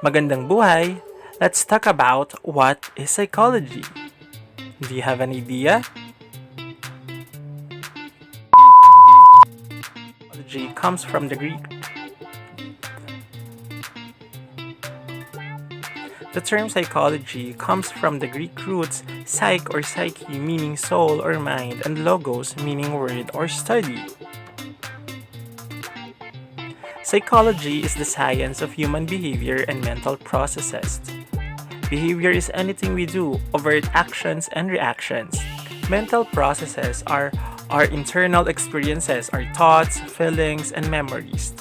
Magandang buhay! Let's talk about what is psychology. Do you have an idea? Psychology comes from the Greek. The term psychology comes from the Greek roots psych or psyche meaning soul or mind and logos meaning word or study. Psychology is the science of human behavior and mental processes. Behavior is anything we do, overt actions and reactions. Mental processes are our internal experiences, our thoughts, feelings, and memories.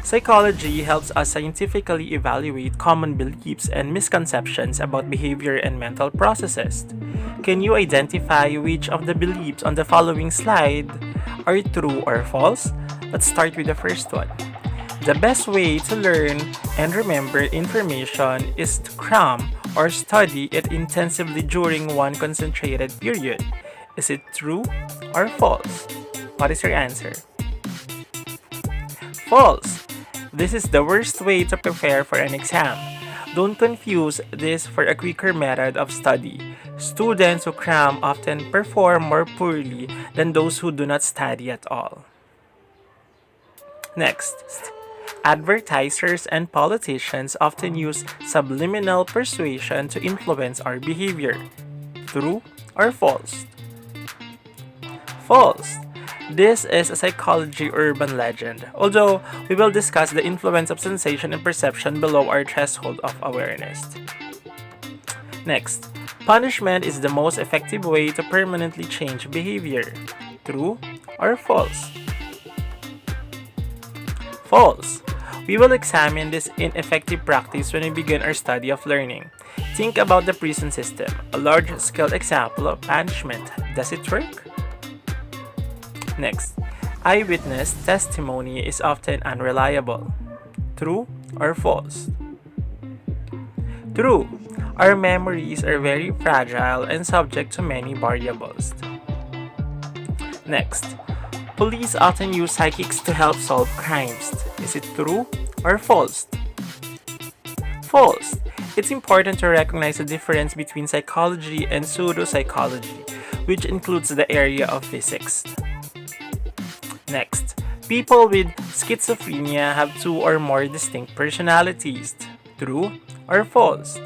Psychology helps us scientifically evaluate common beliefs and misconceptions about behavior and mental processes. Can you identify which of the beliefs on the following slide are true or false? Let's start with the first one. The best way to learn and remember information is to cram or study it intensively during one concentrated period. Is it true or false? What is your answer? False! This is the worst way to prepare for an exam. Don't confuse this for a quicker method of study. Students who cram often perform more poorly than those who do not study at all. Next, advertisers and politicians often use subliminal persuasion to influence our behavior. True or false? False. This is a psychology urban legend, although we will discuss the influence of sensation and perception below our threshold of awareness. Next, punishment is the most effective way to permanently change behavior. True or false? False. We will examine this ineffective practice when we begin our study of learning. Think about the prison system, a large-scale example of punishment. Does it work? Next, eyewitness testimony is often unreliable. True or false? True. Our memories are very fragile and subject to many variables. Next, police often use psychics to help solve crimes. Is it true or false? False. It's important to recognize the difference between psychology and pseudopsychology, which includes the area of physics. Next, people with schizophrenia have two or more distinct personalities. True or false?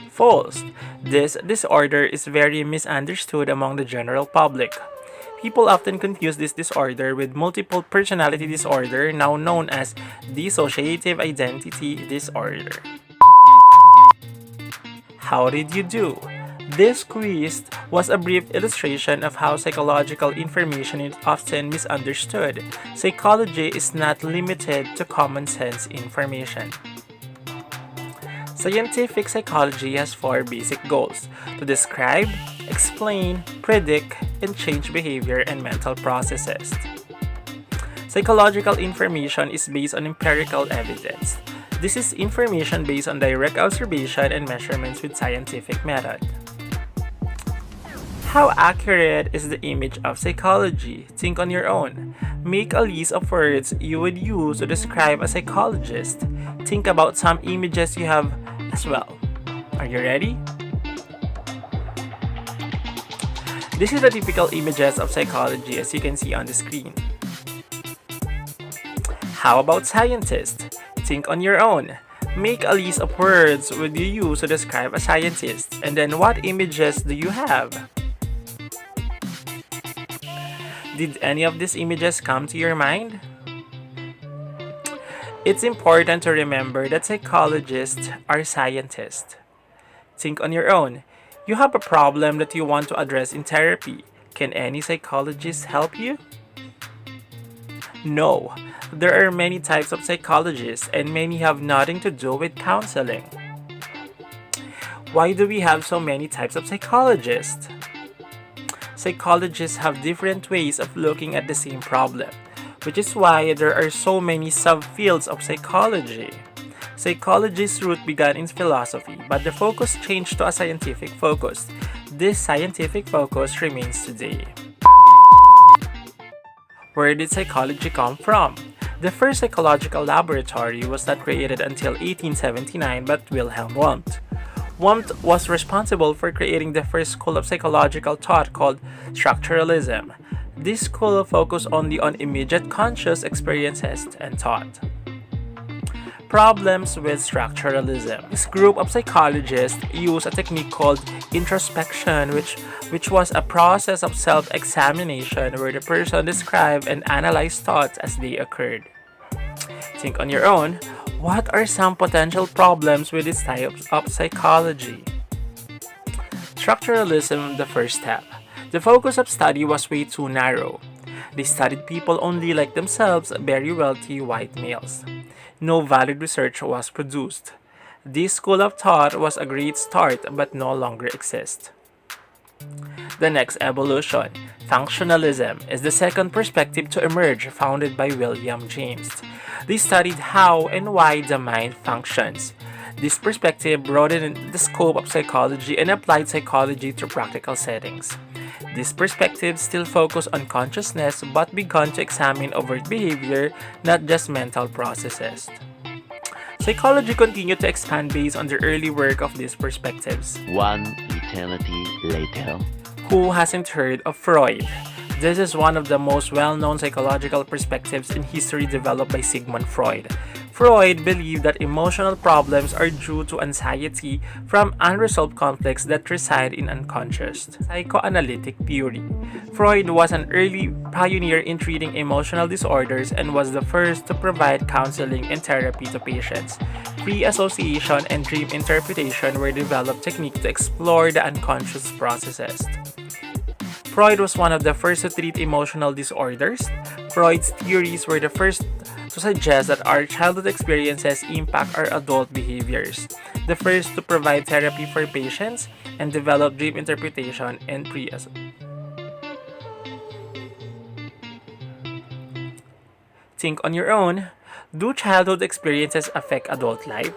False. This disorder is very misunderstood among the general public. People often confuse this disorder with multiple personality disorder, now known as dissociative identity disorder. How did you do? This quiz was a brief illustration of how psychological information is often misunderstood. Psychology is not limited to common sense information. Scientific psychology has four basic goals: to describe, explain, predict, and change behavior and mental processes. Psychological information is based on empirical evidence. This is information based on direct observation and measurements with scientific method. How accurate is the image of psychology? Think on your own. Make a list of words you would use to describe a psychologist. Think about some images you have as well. Are you ready? This is the typical images of psychology as you can see on the screen. How about scientists? Think on your own. Make a list of words would you use to describe a scientist, and then what images do you have? Did any of these images come to your mind? It's important to remember that psychologists are scientists. Think on your own. You have a problem that you want to address in therapy. Can any psychologist help you? No. There are many types of psychologists and many have nothing to do with counseling. Why do we have so many types of psychologists? Psychologists have different ways of looking at the same problem, which is why there are so many subfields of psychology. Psychology's root began in philosophy, but the focus changed to a scientific focus. This scientific focus remains today. Where did psychology come from? The first psychological laboratory was not created until 1879 by Wilhelm Wundt. Wundt was responsible for creating the first school of psychological thought called Structuralism. This school focused only on immediate conscious experiences and thought. Problems with structuralism. This group of psychologists used a technique called introspection, which was a process of self-examination where the person described and analyzed thoughts as they occurred. Think on your own. What are some potential problems with this type of psychology? Structuralism, the first step. The focus of study was way too narrow. They studied people only like themselves, very wealthy white males. No valid research was produced. This school of thought was a great start but no longer exists. The next evolution, functionalism, is the second perspective to emerge, founded by William James. They studied how and why the mind functions. This perspective broadened the scope of psychology and applied psychology to practical settings. This perspective still focused on consciousness but began to examine overt behavior, not just mental processes. Psychology continued to expand based on the early work of these perspectives. One eternity later. Who hasn't heard of Freud? This is one of the most well-known psychological perspectives in history developed by Sigmund Freud. Freud believed that emotional problems are due to anxiety from unresolved conflicts that reside in unconscious. Psychoanalytic Theory. Freud was an early pioneer in treating emotional disorders and was the first to provide counseling and therapy to patients. Free association and dream interpretation were developed techniques to explore the unconscious processes. Freud was one of the first to treat emotional disorders. Freud's theories were the first to suggest that our childhood experiences impact our adult behaviors, the first to provide therapy for patients, and develop dream interpretation and Think on your own. Do childhood experiences affect adult life?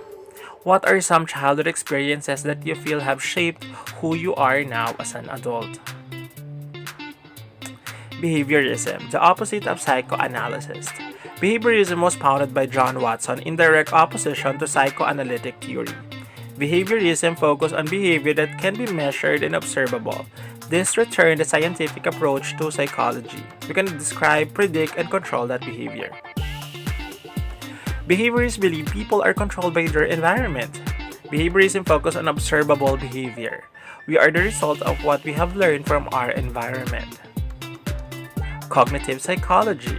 What are some childhood experiences that you feel have shaped who you are now as an adult? Behaviorism, the opposite of psychoanalysis. Behaviorism was founded by John Watson in direct opposition to psychoanalytic theory. Behaviorism focused on behavior that can be measured and observable. This returned the scientific approach to psychology. We can describe, predict, and control that behavior. Behaviorists believe people are controlled by their environment. Behaviorism focuses on observable behavior. We are the result of what we have learned from our environment. Cognitive psychology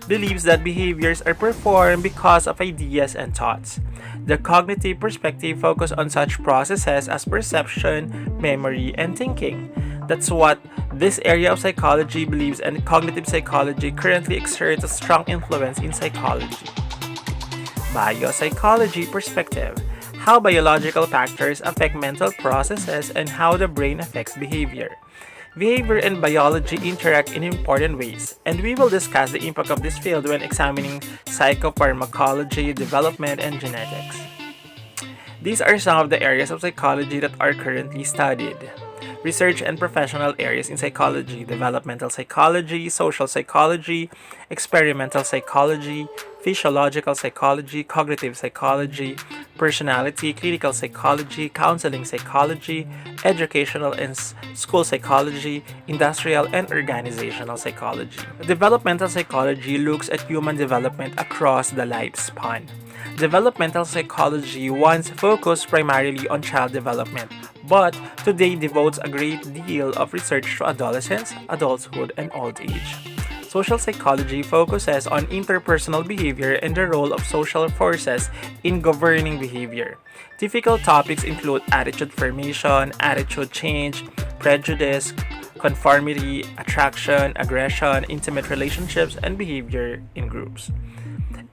believes that behaviors are performed because of ideas and thoughts. The cognitive perspective focuses on such processes as perception, memory, and thinking. That's what this area of psychology believes, and cognitive psychology currently exerts a strong influence in psychology. Biopsychology perspective. How biological factors affect mental processes and how the brain affects behavior. Behavior and biology interact in important ways, and we will discuss the impact of this field when examining psychopharmacology, development, and genetics. These are some of the areas of psychology that are currently studied. Research and professional areas in psychology: developmental psychology, social psychology, experimental psychology, physiological psychology, cognitive psychology, personality, clinical psychology, counseling psychology, educational and school psychology, industrial and organizational psychology. Developmental psychology looks at human development across the lifespan. Developmental psychology once focused primarily on child development, but today devotes a great deal of research to adolescence, adulthood, and old age. Social psychology focuses on interpersonal behavior and the role of social forces in governing behavior. Typical topics include attitude formation, attitude change, prejudice, conformity, attraction, aggression, intimate relationships, and behavior in groups.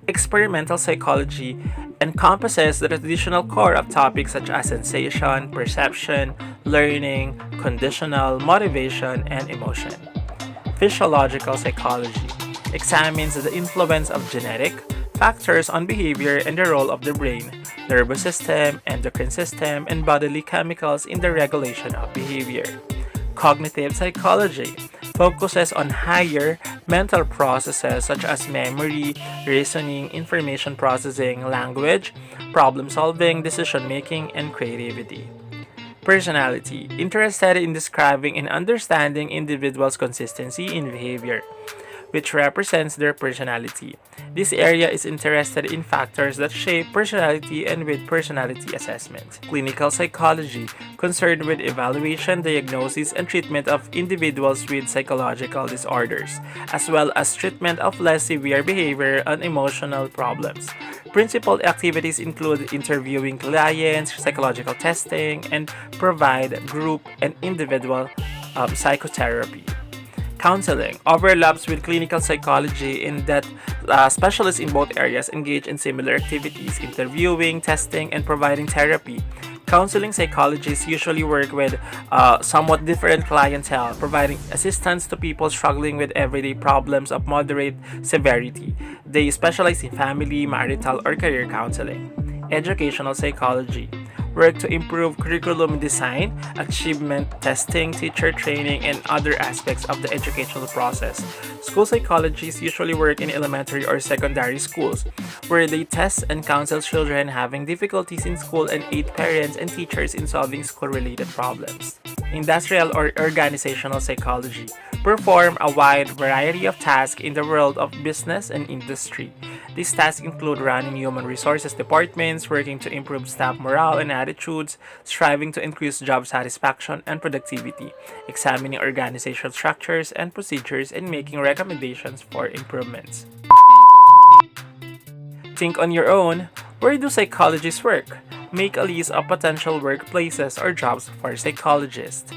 Experimental psychology encompasses the traditional core of topics such as sensation, perception, learning, conditional, motivation, and emotion. Physiological psychology examines the influence of genetic factors on behavior and the role of the brain, nervous system, endocrine system, and bodily chemicals in the regulation of behavior. Cognitive psychology focuses on higher mental processes such as memory, reasoning, information processing, language, problem solving, decision making, and creativity. Personality, interested in describing and understanding individuals' consistency in behavior, which represents their personality. This area is interested in factors that shape personality and with personality assessment. Clinical psychology, concerned with evaluation, diagnosis, and treatment of individuals with psychological disorders, as well as treatment of less severe behavior and emotional problems. Principal activities include interviewing clients, psychological testing, and provide group and individual psychotherapy. Counseling overlaps with clinical psychology in that specialists in both areas engage in similar activities, interviewing, testing, and providing therapy. Counseling psychologists usually work with somewhat different clientele, providing assistance to people struggling with everyday problems of moderate severity. They specialize in family, marital, or career counseling. Educational psychology work to improve curriculum design, achievement testing, teacher training, and other aspects of the educational process. School psychologists usually work in elementary or secondary schools, where they test and counsel children having difficulties in school and aid parents and teachers in solving school-related problems. Industrial or organizational psychology perform a wide variety of tasks in the world of business and industry. These tasks include running human resources departments, working to improve staff morale and attitudes, striving to increase job satisfaction and productivity, examining organizational structures and procedures, and making recommendations for improvements. Think on your own. Where do psychologists work? Make a list of potential workplaces or jobs for psychologists.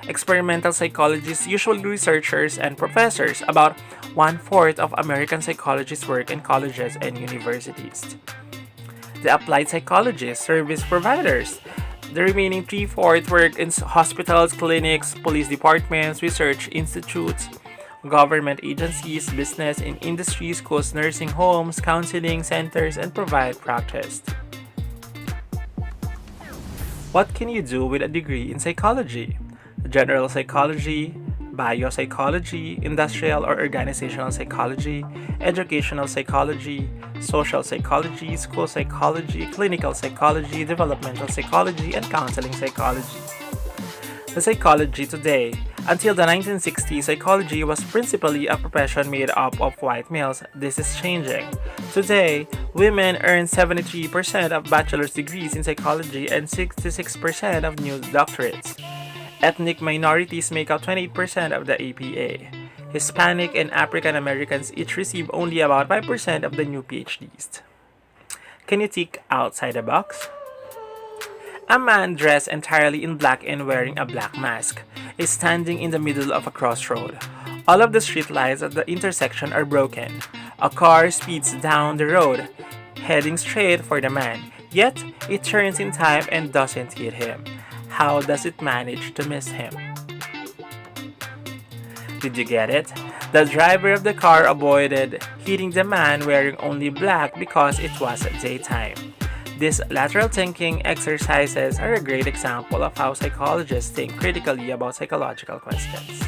Experimental psychologists, usually researchers and professors, about 1/4 of American psychologists work in colleges and universities. The applied psychologists, service providers. The remaining 3/4 work in hospitals, clinics, police departments, research institutes, government agencies, business and industry, schools, nursing homes, counseling centers, and provide practice. What can you do with a degree in psychology? General psychology, biopsychology, industrial or organizational psychology, educational psychology, social psychology, school psychology, clinical psychology, developmental psychology, and counseling psychology. The psychology today. Until the 1960s, psychology was principally a profession made up of white males. This is changing. Today, women earn 73% of bachelor's degrees in psychology and 66% of new doctorates. Ethnic minorities make up 28% of the APA. Hispanic and African Americans each receive only about 5% of the new PhDs. Can you think outside the box? A man dressed entirely in black and wearing a black mask is standing in the middle of a crossroad. All of the street lights at the intersection are broken. A car speeds down the road, heading straight for the man, yet it turns in time and doesn't hit him. How does it manage to miss him? Did you get it? The driver of the car avoided hitting the man wearing only black because it was daytime. These lateral thinking exercises are a great example of how psychologists think critically about psychological questions.